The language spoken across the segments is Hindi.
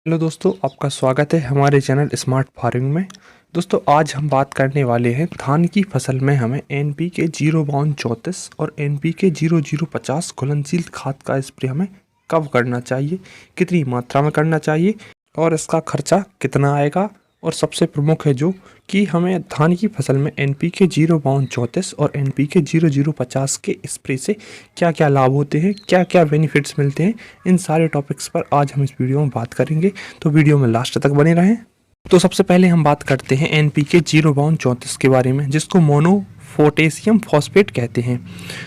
हेलो दोस्तों, आपका स्वागत है हमारे चैनल स्मार्ट फार्मिंग में। दोस्तों, आज हम बात करने वाले हैं धान की फसल में हमें NPK 05234 और NPK 0050 घुलनशील खाद का स्प्रे हमें कब करना चाहिए, कितनी मात्रा में करना चाहिए और इसका खर्चा कितना आएगा। और सबसे प्रमुख है जो कि हमें धान की फसल में NPK 05234 और NPK 0050 के स्प्रे से क्या क्या लाभ होते हैं, क्या क्या बेनिफिट्स मिलते हैं, इन सारे टॉपिक्स पर आज हम इस वीडियो में बात करेंगे। तो वीडियो में लास्ट तक बने रहें। तो सबसे पहले हम बात करते हैं NPK 05234 के बारे में, जिसको मोनो पोटेशियम फॉस्फेट कहते हैं।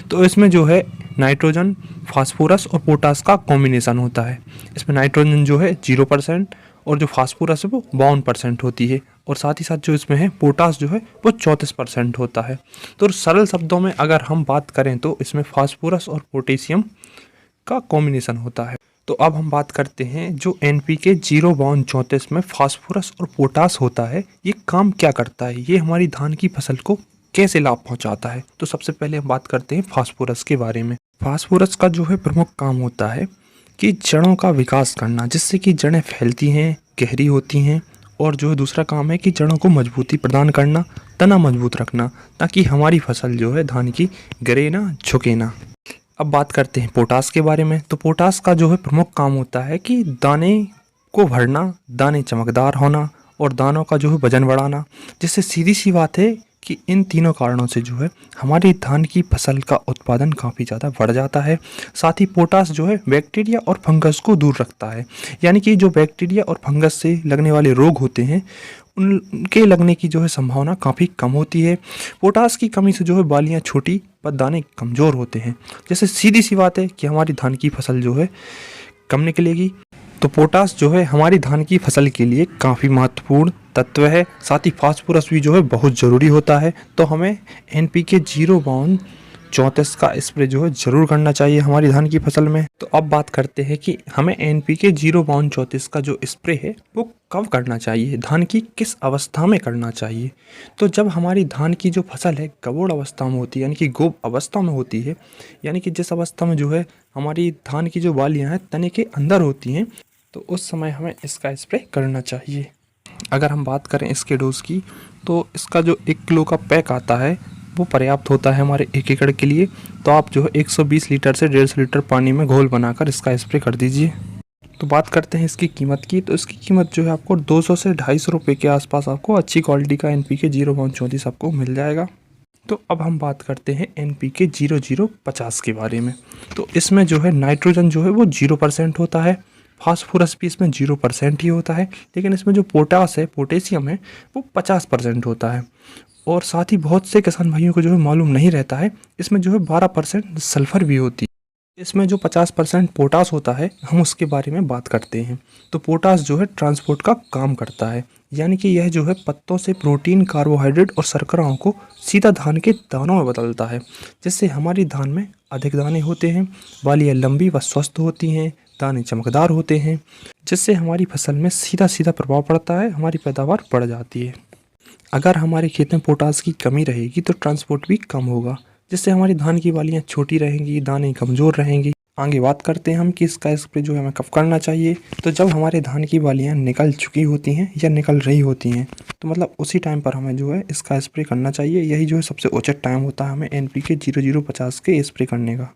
तो इसमें जो है नाइट्रोजन, फास्फोरस और पोटास का कॉम्बिनेशन होता है। इसमें नाइट्रोजन जो है 0% और जो फास्फोरस है वो 52% होती है, और साथ ही साथ जो इसमें है पोटास जो है वो 34% होता है। तो सरल शब्दों में अगर हम बात करें तो इसमें फास्फोरस और पोटेशियम का कॉम्बिनेशन होता है। तो अब हम बात करते हैं जो NPK 05234 में फास्फोरस और पोटास होता है, ये काम क्या करता है, ये हमारी धान की फसल को कैसे लाभ पहुंचाता है। तो सबसे पहले हम बात करते हैं फास्फोरस के बारे में। फास्फोरस का जो है प्रमुख काम होता है कि जड़ों का विकास करना, जिससे कि जड़ें फैलती हैं, गहरी होती हैं, और जो दूसरा काम है कि जड़ों को मजबूती प्रदान करना, तना मजबूत रखना, ताकि हमारी फसल जो है धान की गिरे ना, झुके ना। अब बात करते हैं पोटास के बारे में। तो पोटास का जो है प्रमुख काम होता है कि दाने को भरना, दाने चमकदार होना और दानों का जो है वजन बढ़ाना, जिससे सीधी सी बात है कि इन तीनों कारणों से जो है हमारी धान की फसल का उत्पादन काफ़ी ज़्यादा बढ़ जाता है। साथ ही पोटास जो है बैक्टीरिया और फंगस को दूर रखता है, यानी कि जो बैक्टीरिया और फंगस से लगने वाले रोग होते हैं उनके लगने की जो है संभावना काफ़ी कम होती है। पोटास की कमी से जो है बालियाँ छोटी पर दाने कमज़ोर होते हैं, जैसे सीधी सी बात है कि हमारी धान की फसल जो है कम निकलेगी। तो पोटास जो है हमारी धान की फसल के लिए काफ़ी महत्वपूर्ण तत्व है। साथ ही फास्फोरस भी जो है बहुत ज़रूरी होता है। तो हमें NPK 05234 का स्प्रे जो है ज़रूर करना चाहिए हमारी धान की फसल में। तो अब बात करते हैं कि हमें NPK 05234 का जो स्प्रे है वो कब करना चाहिए, धान की किस अवस्था में करना चाहिए। तो जब हमारी धान की जो फसल है कबोड़ अवस्था में होती है, यानी कि गोब अवस्था में होती है, यानी कि जिस अवस्था में जो है हमारी धान की जो बालियाँ हैं तने के अंदर होती हैं, तो उस समय हमें इसका स्प्रे करना चाहिए। अगर हम बात करें इसके डोज की, तो इसका जो 1 किलो का पैक आता है वो पर्याप्त होता है हमारे 1 एकड़ के लिए। तो आप जो है 120 लीटर से 150 लीटर पानी में घोल बनाकर इसका स्प्रे कर दीजिए। तो बात करते हैं इसकी कीमत की। तो इसकी कीमत जो है आपको 200 से 250 रुपये के आसपास आपको अच्छी क्वालिटी का NPK 05234 आपको मिल जाएगा। तो अब हम बात करते हैं NPK 0050 के बारे में। तो इसमें जो है नाइट्रोजन जो है वो 0% होता है, फास्फोरस भी इसमें 0% ही होता है, लेकिन इसमें जो पोटास है, पोटेशियम है, वो 50% होता है। और साथ ही बहुत से किसान भाइयों को जो है मालूम नहीं रहता है, इसमें जो है 12% सल्फर भी होती है। इसमें जो 50% पोटास होता है हम उसके बारे में बात करते हैं। तो पोटास जो है ट्रांसपोर्ट का काम करता है, यानी कि यह जो है पत्तों से प्रोटीन, कार्बोहाइड्रेट और शर्कराओं को सीधा धान के दानों में बदलता है, जिससे हमारी धान में अधिक दाने होते हैं, बालियाँ लंबी व स्वस्थ होती हैं, दाने चमकदार होते हैं, जिससे हमारी फसल में सीधा सीधा प्रभाव पड़ता है, हमारी पैदावार बढ़ जाती है। अगर हमारे खेत में पोटास की कमी रहेगी तो ट्रांसपोर्ट भी कम होगा, जिससे हमारी धान की बालियाँ छोटी रहेंगी, दाने कमज़ोर रहेंगी। आगे बात करते हैं हम कि इसका स्प्रे जो है हमें कब करना चाहिए। तो जब हमारे धान की बालियाँ निकल चुकी होती हैं या निकल रही होती हैं, तो मतलब उसी टाइम पर हमें जो है इसका स्प्रे करना चाहिए। यही जो है सबसे उचित टाइम होता है हमें NPK 0050 के स्प्रे करने का।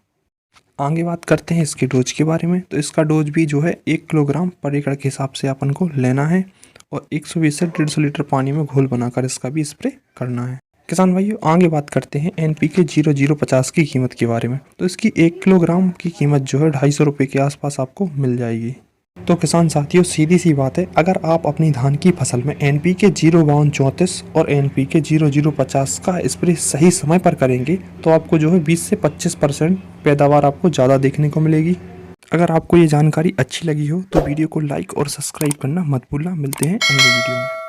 आगे बात करते हैं इसके डोज के बारे में। तो इसका डोज भी जो है 1 किलोग्राम पर एकड़ के हिसाब से अपन को लेना है, और 120 से 150 लीटर पानी में घोल बनाकर इसका भी स्प्रे करना है। किसान भाइयों, आगे बात करते हैं NPK 0050 की कीमत के बारे में। तो इसकी 1 किलोग्राम की कीमत जो है 250 रुपये के आसपास आपको मिल जाएगी। तो किसान साथियों, सीधी सी बात है, अगर आप अपनी धान की फसल में NPK 05234 और NPK 0050 का स्प्रे सही समय पर करेंगे तो आपको जो है 20 से 25% पैदावार आपको ज़्यादा देखने को मिलेगी। अगर आपको ये जानकारी अच्छी लगी हो तो वीडियो को लाइक और सब्सक्राइब करना मत भूलना। मिलते हैं अगले वीडियो में।